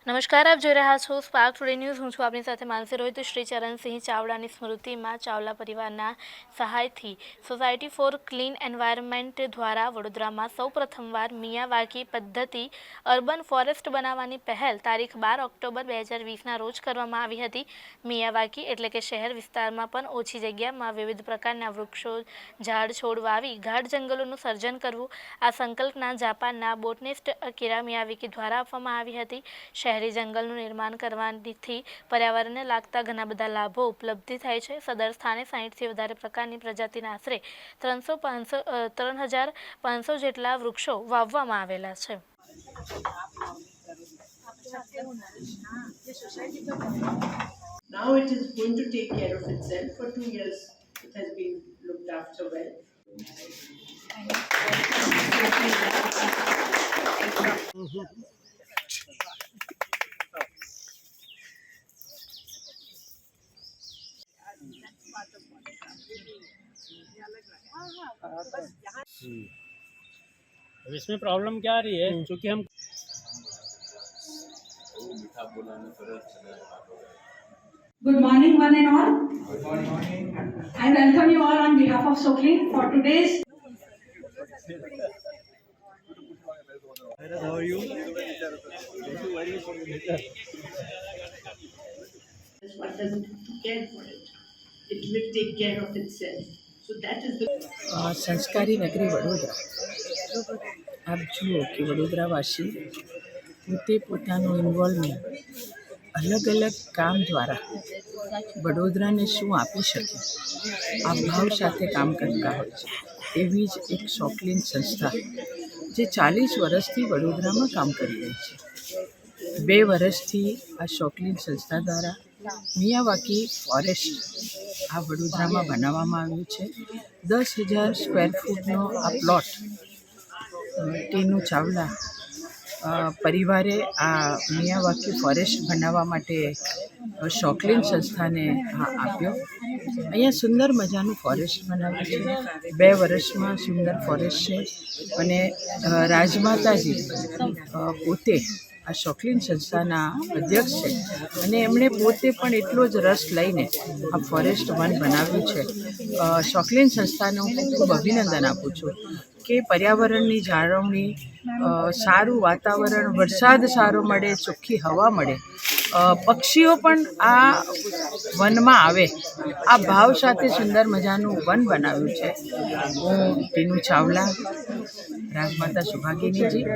નમસ્કાર, આપ જોઈ રહ્યા છો સ્પાર્ક ટુડે ન્યૂઝ. હું છું આપની સાથે માનસી રોહિત. શ્રી ચરણસિંહ ચાવડાની સ્મૃતિમાં ચાવડા પરિવારના સહાયથી સોસાયટી ફોર ક્લીન એન્વાયરમેન્ટ દ્વારા વડોદરામાં સૌ પ્રથમવાર મિયાવાકી પદ્ધતિ અર્બન ફોરેસ્ટ બનાવવાની પહેલ તારીખ 12 ઓક્ટોબર 2020ના રોજ કરવામાં આવી હતી. મિયાવાકી એટલે કે શહેર વિસ્તારમાં પણ ઓછી જગ્યામાં વિવિધ પ્રકારના વૃક્ષો, ઝાડ છોડ વાવી ગાઢ જંગલોનું સર્જન કરવું, આ સંકલ્પના જાપાનના બોટનિસ્ટ અકીરા મિયાવાકી દ્વારા આપવામાં આવી હતી. શહેરી જંગલનું નિર્માણ કરવાથી પર્યાવરણને લાગતા ઘણા બધા લાભો ઉપલબ્ધ થાય છે. સદર સ્થાને 60થી વધારે પ્રકારની પ્રજાતિના આશરે 3500 જેટલા વૃક્ષો વાવવામાં આવેલા છે. Now it is going to take care of itself. For 2 years, it has been looked after well. अब इसमें प्रॉब्लम क्या आ रही है, क्योंकि हम Good morning, one and all. Good morning. I welcome you all on behalf of SoClean for today's. how are you? One doesn't care for it. It will take care of itself. So that is the. સંસ્કારી નગરી વડોદરા. આપ જુઓ કે વડોદરાવાસી પોતે પોતાનું involvement અલગ અલગ કામ દ્વારા વડોદરાને શું આપી શકે આ ભાવ સાથે કામ કરતા હોય છે. એવી જ એક સોકલીન સંસ્થા જે 40 વર્ષથી વડોદરામાં કામ કરી રહી છે. 2 વર્ષથી આ સોકલીન સંસ્થા દ્વારા મિયાવાકી ફોરેસ્ટ આ વડોદરામાં બનાવવામાં આવ્યું છે. 10,000 સ્ક્વેર ફૂટનો આ પ્લોટ ટીનું ચાવડા પરિવારે આ મિયાવાકી ફોરેસ્ટ બનાવવા માટે સોકલીન સંસ્થાને આપ્યો. અહીંયા સુંદર મજાનું ફોરેસ્ટ બનાવ્યું છે. 2 વર્ષમાં સુંદર ફોરેસ્ટ છે અને રાજમાતાજી પોતે આ સોકલીન સંસ્થાના અધ્યક્ષ છે અને એમણે પોતે પણ એટલો જ રસ લઈને આ ફોરેસ્ટ વન બનાવ્યું છે. સોકલીન સંસ્થાને હું ખૂબ અભિનંદન આપું છું કે પર્યાવરણની જાળવણી, સારું વાતાવરણ, વરસાદ સારો મળે, ચોખ્ખી હવા મળે, પક્ષીઓ પણ આ વનમાં આવે, આ ભાવ સાથે સુંદર મજાનું વન બનાવ્યું છે. હું ટીનું ચાવલા, રાજમાતા સુભાગિનીજી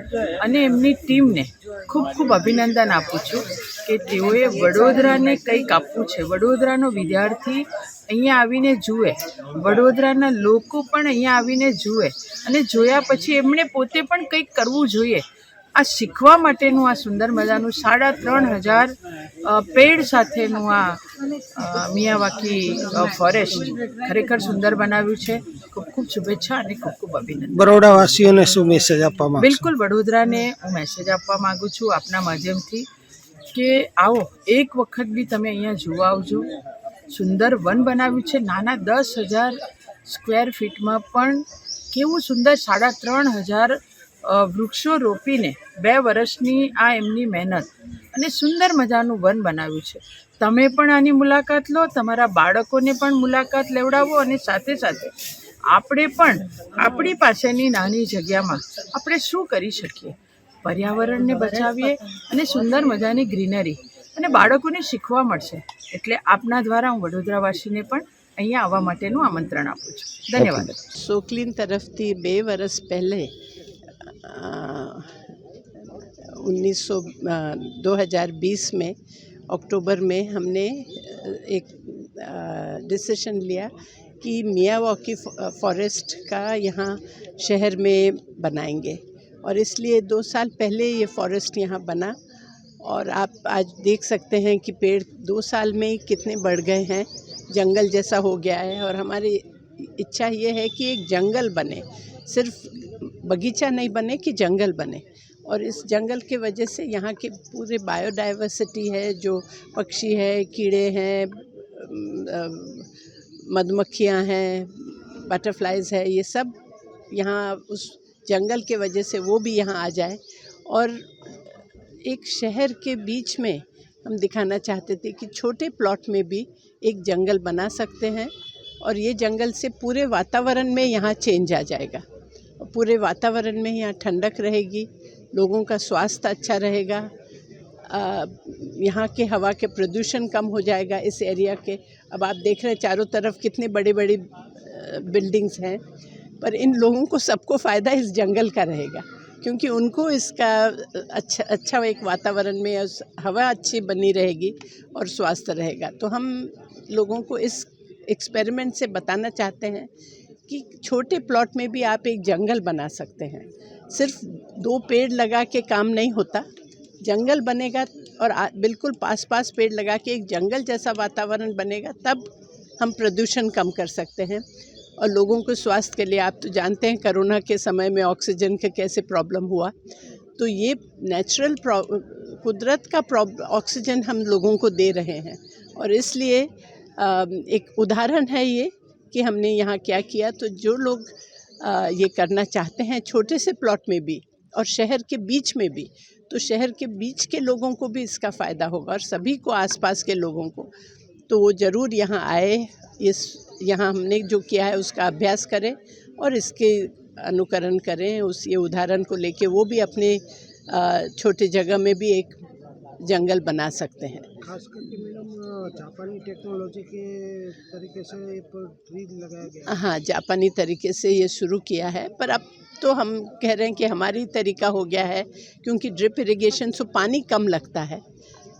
અને એમની ટીમને ખૂબ ખૂબ અભિનંદન આપું છું કે તેઓએ વડોદરાને કંઈક આપવું છે. વડોદરાનો વિદ્યાર્થી અહીંયા આવીને જુએ, વડોદરાના લોકો પણ અહીંયા આવીને જુએ અને જોયા પછી એમણે પોતે પણ કંઈક કરવું જોઈએ. આ શીખવા માટેનું આ સુંદર મજાનું 3,500 પેડ સાથેનું આ મિયાવાકી ફોરેસ્ટ ખરેખર સુંદર બનાવ્યું છે. ખૂબ ખૂબ શુભેચ્છા અને ખૂબ ખૂબ અભિનંદન. બરોડાવાસીઓને શું મેસેજ આપવા માંગો? બિલકુલ, વડોદરાને હું મેસેજ આપવા માગું છું આપના માધ્યમથી કે આવો, એક વખત બી તમે અહીંયા જોવા આવજો. સુંદર વન બનાવ્યું છે. નાના 10,000 સ્ક્વેર ફીટમાં પણ કેવું સુંદર 3,500 વૃક્ષો રોપીને 2 વર્ષની આ એમની મહેનત અને સુંદર મજાનું વન બનાવ્યું છે. તમે પણ આની મુલાકાત લો, તમારા બાળકોને પણ મુલાકાત લેવડાવો અને સાથે સાથે આપણે પણ આપણી પાસેની નાની જગ્યામાં આપણે શું કરી શકીએ, પર્યાવરણને બચાવીએ અને સુંદર મજાની ગ્રીનરી અને બાળકોને શીખવા મળશે. એટલે આપના દ્વારા હું વડોદરાવાસીને પણ અહીંયા આવવા માટેનું આમંત્રણ આપું છું. ધન્યવાદ. સોકલીન તરફથી 2 વર્ષ પહેલે 2020 में अक्टूबर में हमने एक डिसीजन लिया कि मियावाकी फॉरेस्ट का यहाँ शहर में बनाएंगे और इसलिए 2 साल पहले ये फॉरेस्ट यहाँ बना और आप आज देख सकते हैं कि पेड़ 2 साल में ही कितने बढ़ गए हैं, जंगल जैसा हो गया है। और हमारी इच्छा ये है कि एक जंगल बने, सिर्फ बगीचा नहीं बने कि जंगल बने। और इस जंगल के वजह से यहाँ के पूरे बायोडाइवर्सिटी है, जो पक्षी है, कीड़े हैं, मधुमक्खियाँ हैं, बटरफ्लाइज है, ये सब यहाँ उस जंगल के वजह से वो भी यहाँ आ जाए और एक शहर के बीच में हम दिखाना चाहते थे कि छोटे प्लॉट में भी एक जंगल बना सकते हैं और ये जंगल से पूरे वातावरण में यहाँ चेंज आ जाएगा। पूरे वातावरण में यहाँ ठंडक रहेगी, लोगों का स्वास्थ्य अच्छा रहेगा, यहाँ के हवा के प्रदूषण कम हो जाएगा इस एरिया के। अब आप देख रहे हैं चारों तरफ कितनी बड़ी बड़ी बिल्डिंग्स हैं, पर इन लोगों को सबको फ़ायदा इस जंगल का रहेगा, क्योंकि उनको इसका अच्छा एक वातावरण में हवा अच्छी बनी रहेगी और स्वास्थ्य रहेगा। तो हम लोगों को इस एक्सपेरिमेंट से बताना चाहते हैं कि छोटे प्लॉट में भी आप एक जंगल बना सकते हैं। सिर्फ 2 पेड़ लगा के काम नहीं होता, जंगल बनेगा और बिल्कुल पास पास पेड़ लगा के एक जंगल जैसा वातावरण बनेगा, तब हम प्रदूषण कम कर सकते हैं। और लोगों को स्वास्थ्य के लिए आप तो जानते हैं कोरोना के समय में ऑक्सीजन का कैसे प्रॉब्लम हुआ, तो ये नेचुरल कुदरत का ऑक्सीजन हम लोगों को दे रहे हैं। और इसलिए एक उदाहरण है ये कि हमने यहाँ क्या किया। तो जो लोग ये करना चाहते हैं छोटे से प्लॉट में भी और शहर के बीच में भी, तो शहर के बीच के लोगों को भी इसका फ़ायदा होगा और सभी को, आसपास के लोगों को। तो वो ज़रूर यहाँ आए, यहाँ हमने जो किया है उसका अभ्यास करें और इसके अनुकरण करें। ये उदाहरण को लेके वो भी अपने छोटे जगह में भी एक जंगल बना सकते हैं। खास करके मैडम जापानी टेक्नोलॉजी के तरीके से ट्री लगाया गया। हाँ, जापानी तरीके से ये शुरू किया है, पर अब तो हम कह रहे हैं कि हमारी तरीका हो गया है, क्योंकि ड्रिप इरिगेशन से पानी कम लगता है,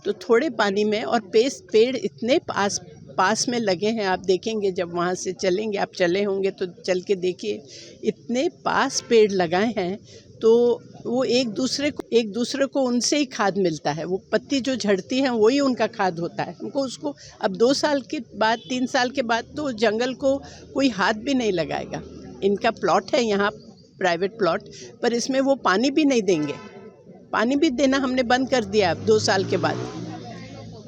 तो थोड़े पानी में और पेड़ इतने पास में लगे हैं। आप देखेंगे जब वहाँ से चलेंगे, आप चले होंगे तो चल के देखिए, इतने पास पेड़ लगाए हैं, तो वो एक दूसरे को उनसे ही खाद मिलता है। वो पत्ती जो झड़ती है वही उनका खाद होता है। हमको उसको अब 2 साल के बाद, 3 साल के बाद तो जंगल को कोई हाथ भी नहीं लगाएगा। इनका प्लॉट है यहाँ, प्राइवेट प्लॉट, पर इसमें वो पानी भी नहीं देंगे। पानी भी देना हमने बंद कर दिया अब 2 साल के बाद।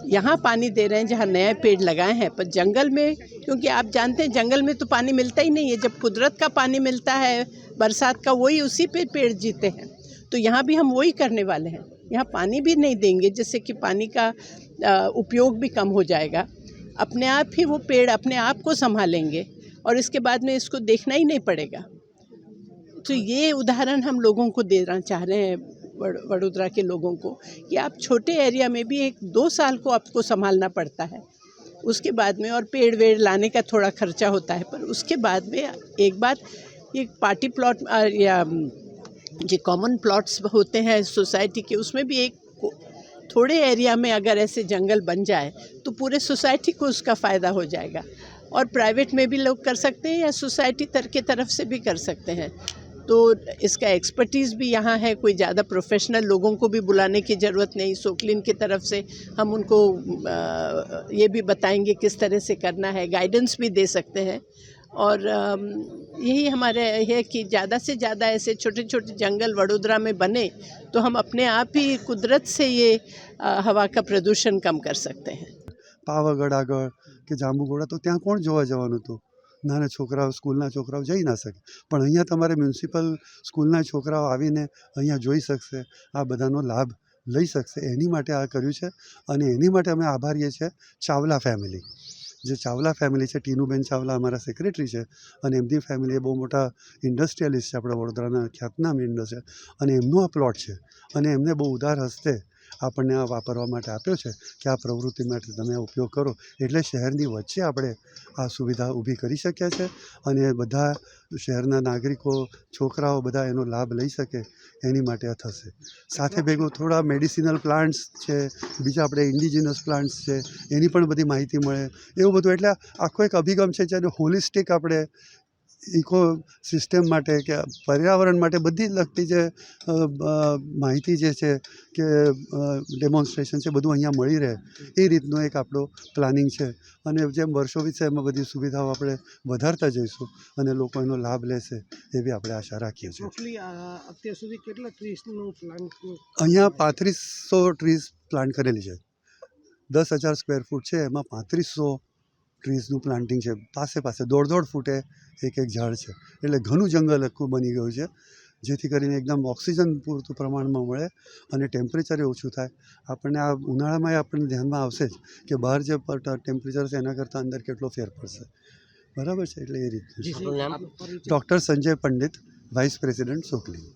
यहाँ पानी दे रहे हैं जहाँ नए पेड़ लगाए हैं, पर जंगल में, क्योंकि आप जानते हैं जंगल में तो पानी मिलता ही नहीं है। जब कुदरत का पानी मिलता है बरसात का, वही उसी पे पेड़ जीते हैं। तो यहाँ भी हम वही करने वाले हैं, यहाँ पानी भी नहीं देंगे, जिससे कि पानी का उपयोग भी कम हो जाएगा। अपने आप ही वो पेड़ अपने आप को संभालेंगे और इसके बाद में इसको देखना ही नहीं पड़ेगा। तो ये उदाहरण हम लोगों को देना चाह रहे हैं, वडोदरा के लोगों को, कि आप छोटे एरिया में भी 1-2 साल को आपको संभालना पड़ता है। उसके बाद में और पेड़ वेड़ लाने का थोड़ा खर्चा होता है, पर उसके बाद में एक बात, ये पार्टी प्लॉट या जो कॉमन प्लॉट्स होते हैं सोसाइटी के, उसमें भी एक थोड़े एरिया में अगर ऐसे जंगल बन जाए तो पूरे सोसाइटी को उसका फ़ायदा हो जाएगा। और प्राइवेट में भी लोग कर सकते हैं या सोसाइटी के तरफ से भी कर सकते हैं। तो इसका एक्सपर्टीज़ भी यहाँ है, कोई ज़्यादा प्रोफेशनल लोगों को भी बुलाने की ज़रूरत नहीं। सोक्लिन की तरफ से हम उनको ये भी बताएंगे किस तरह से करना है, गाइडेंस भी दे सकते हैं। और यही हमारे है कि ज़्यादा से ज़्यादा ऐसे छोटे छोटे जंगल वडोदरा में बने, तो हम अपने आप ही कुदरत से ये हवा का प्रदूषण कम कर सकते हैं। પાવાગઢ આગળ કે જાંબુઘોડા તો ત્યાં કોણ જોવા જવાનું હતું? નાના છોકરાઓ, સ્કૂલના છોકરાઓ જઈ ના શકે, પણ અહીંયા તમારે મ્યુનિસિપલ સ્કૂલના છોકરાઓ આવીને અહીંયા જોઈ શકશે, આ બધાનો લાભ લઈ શકશે। એની માટે આ કર્યું છે અને એની માટે અમે આભારીએ છીએ ચાવલા ફેમિલી। જે ચાવલા ફેમિલી છે, ટીનુબેન ચાવલા અમારા સેક્રેટરી છે અને એમની ફેમિલી બહુ મોટા ઇન્ડસ્ટ્રીયલિસ્ટ છે, આપણા વડોદરાના ખ્યાતનામ ઇન્ડસ્ટ્રી છે, અને એમનો આ પ્લોટ છે અને એમને બહુ ઉદાર હસ્તે આપણને આ વાપરવા માટે આપ્યો છે કે આ પ્રવૃત્તિ માટે તમે ઉપયોગ કરો, એટલે શહેરની વચ્ચે આપણે આ સુવિધા ઊભી કરી શક્યા છે અને બધા શહેરના નાગરિકો, છોકરાઓ બધા એનો લાભ લઈ શકે એની માટે આ થશે। સાથે ભેગું થોડા મેડિસિનલ પ્લાન્ટ્સ છે, બીજા આપણે ઇન્ડિજિનસ પ્લાન્ટ્સ છે, એની પણ બધી માહિતી મળે, એવું બધું। એટલે આખો એક અભિગમ છે જેને હોલિસ્ટિક આપણે ઇકો સિસ્ટમ માટે કે પર્યાવરણ માટે બધી લગતી જે માહિતી જે છે કે ડેમોન્સ્ટ્રેશન છે, બધું અહીંયા મળી રહે એ રીતનું એક આપણો પ્લાનિંગ છે। અને જેમ વર્ષો વીતે એમાં બધી સુવિધાઓ આપણે વધારતા જઈશું અને લોકો એનો લાભ લેશે એવી આપણે આશા રાખીએ છીએ। અત્યાર સુધી કેટલા ટ્રીઝનું પ્લાન? અહીંયા 3500 ટ્રીઝ પ્લાન્ટ કરેલી છે। 10,000 સ્ક્વેર ફૂટ છે, એમાં 3500 ટ્રીઝનું પ્લાન્ટિંગ છે। પાસે 1.5 ફૂટે એક ઝાડ છે, એટલે ઘણું જંગલ આખું બની ગયું છે। જેથી કરીને એકદમ ઓક્સિજન પૂરતું પ્રમાણમાં મળે અને ટેમ્પરેચરે ઓછું થાય. આપણને આ ઉનાળામાં આપણને ધ્યાનમાં આવશે જ કે બહાર જે ટેમ્પરેચર છે એના કરતાં અંદર કેટલો ફેર પડશે. બરાબર છે, એટલે એ રીતનું છે. Doctor Sanjay Pandit, vice president Sokli.